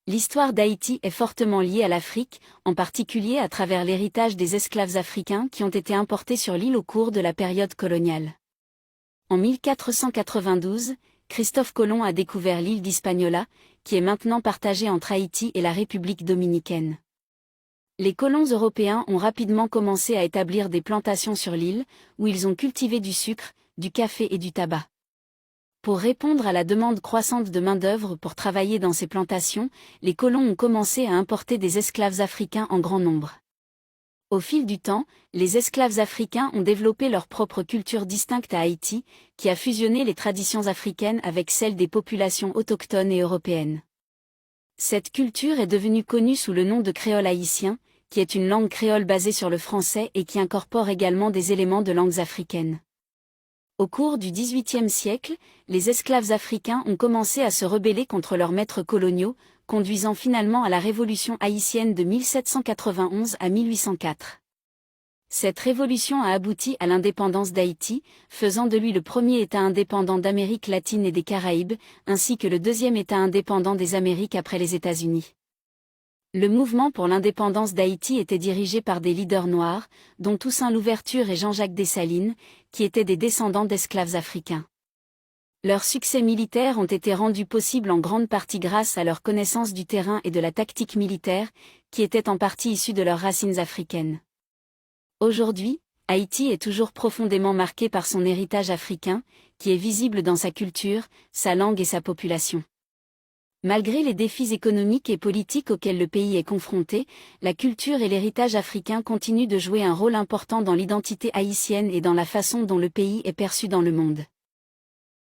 L'histoire d'Haïti est fortement liée à l'Afrique, en particulier à travers l'héritage des esclaves africains qui ont été importés sur l'île au cours de la période coloniale. En 1492, Christophe Colomb a découvert l'île d'Hispaniola, qui est maintenant partagée entre Haïti et la République dominicaine. Les colons européens ont rapidement commencé à établir des plantations sur l'île, où ils ont cultivé du sucre, du café et du tabac. Pour répondre à la demande croissante de main-d'œuvre pour travailler dans ces plantations, les colons ont commencé à importer des esclaves africains en grand nombre. Au fil du temps, les esclaves africains ont développé leur propre culture distincte à Haïti, qui a fusionné les traditions africaines avec celles des populations autochtones et européennes. Cette culture est devenue connue sous le nom de créole haïtien, qui est une langue créole basée sur le français et qui incorpore également des éléments de langues africaines. Au cours du XVIIIe siècle, les esclaves africains ont commencé à se rebeller contre leurs maîtres coloniaux, conduisant finalement à la révolution haïtienne de 1791 à 1804. Cette révolution a abouti à l'indépendance d'Haïti, faisant de lui le premier État indépendant d'Amérique latine et des Caraïbes, ainsi que le deuxième État indépendant des Amériques après les États-Unis. Le mouvement pour l'indépendance d'Haïti était dirigé par des leaders noirs, dont Toussaint Louverture et Jean-Jacques Dessalines, qui étaient des descendants d'esclaves africains. Leurs succès militaires ont été rendus possibles en grande partie grâce à leur connaissance du terrain et de la tactique militaire, qui étaient en partie issus de leurs racines africaines. Aujourd'hui, Haïti est toujours profondément marqué par son héritage africain, qui est visible dans sa culture, sa langue et sa population. Malgré les défis économiques et politiques auxquels le pays est confronté, la culture et l'héritage africain continuent de jouer un rôle important dans l'identité haïtienne et dans la façon dont le pays est perçu dans le monde.